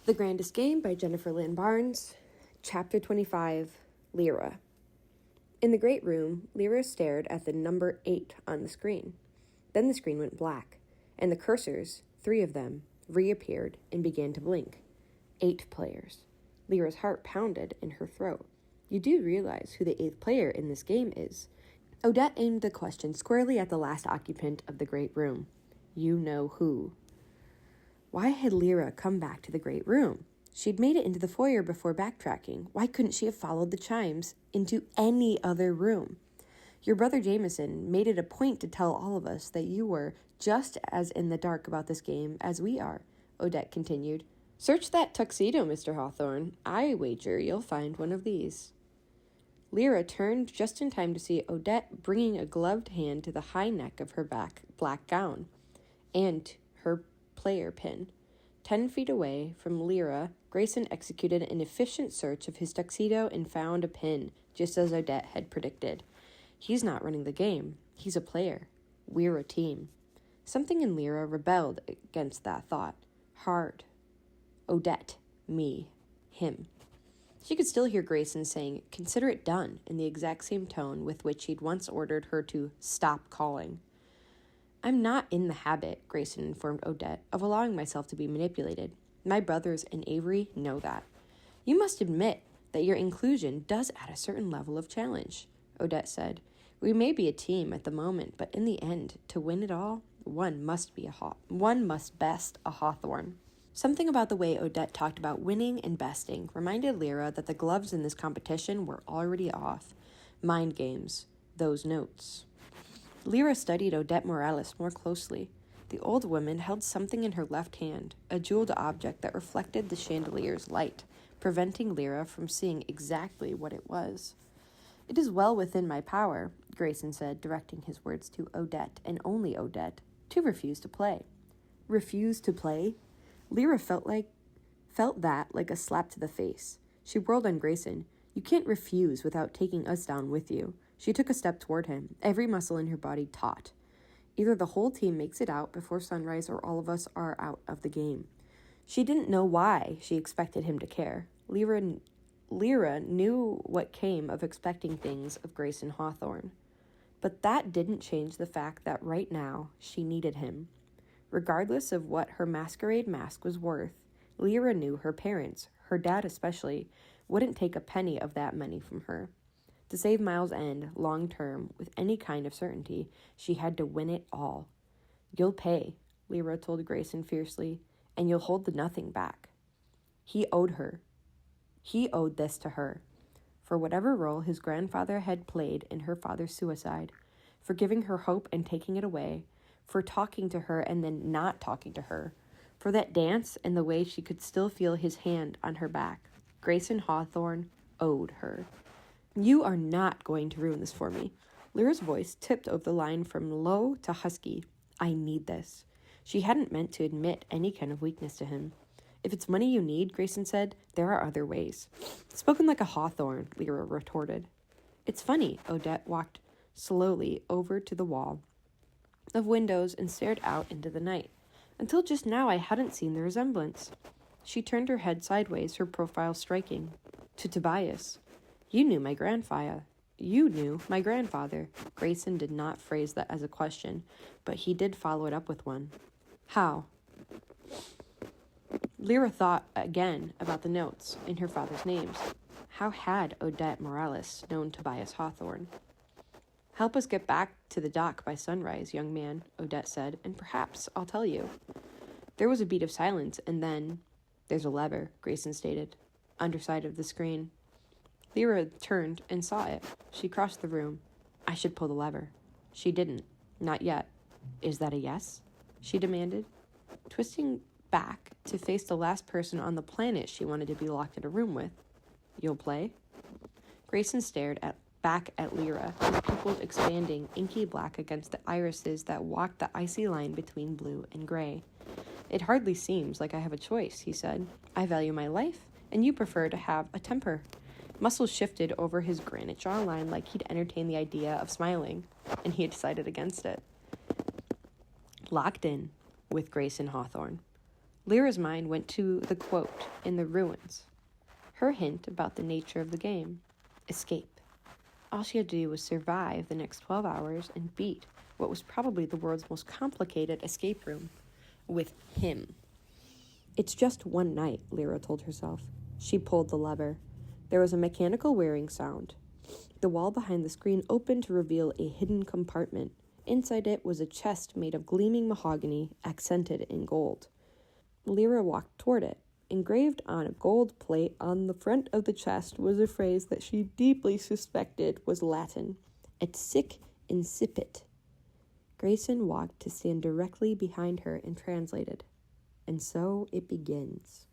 The Grandest Game by Jennifer Lynn Barnes, Chapter 25, Lyra. In the great room, Lyra stared at the number 8 on the screen. Then the screen went black, and the cursors, 3 of them, reappeared and began to blink. 8 players. Lyra's heart pounded in her throat. You do realize who the 8th player in this game is. Odette aimed the question squarely at the last occupant of the great room. You know who. Why had Lyra come back to the great room? She'd made it into the foyer before backtracking. Why couldn't she have followed the chimes into any other room? Your brother Jameson made it a point to tell all of us that you were just as in the dark about this game as we are, Odette continued. Search that tuxedo, Mr. Hawthorne. I wager you'll find one of these. Lyra turned just in time to see Odette bringing a gloved hand to the high neck of her black gown and her player pin. 10 feet away from Lyra, Grayson executed an efficient search of his tuxedo and found a pin, just as Odette had predicted. He's not running the game. He's a player. We're a team. Something in Lyra rebelled against that thought. Hard. Odette. Me. Him. She could still hear Grayson saying, "Consider it done," in the exact same tone with which he'd once ordered her to stop calling. I'm not in the habit, Grayson informed Odette, of allowing myself to be manipulated. My brothers and Avery know that. You must admit that your inclusion does add a certain level of challenge, Odette said. We may be a team at the moment, but in the end, to win it all, one must best a Hawthorne. Something about the way Odette talked about winning and besting reminded Lyra that the gloves in this competition were already off. Mind games. Those notes. Lyra studied Odette Morales more closely. The old woman held something in her left hand, a jeweled object that reflected the chandelier's light, preventing Lyra from seeing exactly what it was. It is well within my power, Grayson said, directing his words to Odette, and only Odette, to refuse to play. Refuse to play? Lyra felt that like a slap to the face. She whirled on Grayson. You can't refuse without taking us down with you. She took a step toward him, every muscle in her body taut. Either the whole team makes it out before sunrise or all of us are out of the game. She didn't know why she expected him to care. Lyra knew what came of expecting things of Grayson Hawthorne. But that didn't change the fact that right now she needed him. Regardless of what her masquerade mask was worth, Lyra knew her parents, her dad especially, wouldn't take a penny of that money from her. To save Miles' end, long-term, with any kind of certainty, she had to win it all. You'll pay, Lyra told Grayson fiercely, and you'll hold the nothing back. He owed her. He owed this to her. For whatever role his grandfather had played in her father's suicide, for giving her hope and taking it away, for talking to her and then not talking to her, for that dance and the way she could still feel his hand on her back, Grayson Hawthorne owed her. You are not going to ruin this for me. Lyra's voice tipped over the line from low to husky. I need this. She hadn't meant to admit any kind of weakness to him. If it's money you need, Grayson said, there are other ways. Spoken like a Hawthorne, Lyra retorted. It's funny, Odette walked slowly over to the wall of windows and stared out into the night. Until just now I hadn't seen the resemblance. She turned her head sideways, her profile striking. To Tobias. You knew my grandfather. Grayson did not phrase that as a question, but he did follow it up with one. How? Lyra thought again about the notes in her father's names. How had Odette Morales known Tobias Hawthorne? Help us get back to the dock by sunrise, young man, Odette said, and perhaps I'll tell you. There was a beat of silence, and then, there's a lever, Grayson stated, underside of the screen. Lyra turned and saw it. She crossed the room. I should pull the lever. She didn't. Not yet. Is that a yes? She demanded, twisting back to face the last person on the planet she wanted to be locked in a room with. You'll play? Grayson stared back at Lyra, his pupils expanding inky black against the irises that walked the icy line between blue and gray. It hardly seems like I have a choice, he said. I value my life, and you prefer to have a temper. Muscles shifted over his granite jawline like he'd entertained the idea of smiling, and he had decided against it. Locked in with Grayson Hawthorne. Lyra's mind went to the quote in the ruins. Her hint about the nature of the game. Escape. All she had to do was survive the next 12 hours and beat what was probably the world's most complicated escape room with him. It's just one night, Lyra told herself. She pulled the lever. There was a mechanical whirring sound. The wall behind the screen opened to reveal a hidden compartment. Inside it was a chest made of gleaming mahogany, accented in gold. Lyra walked toward it. Engraved on a gold plate on the front of the chest was a phrase that she deeply suspected was Latin. Et sic incipit. Grayson walked to stand directly behind her and translated. And so it begins.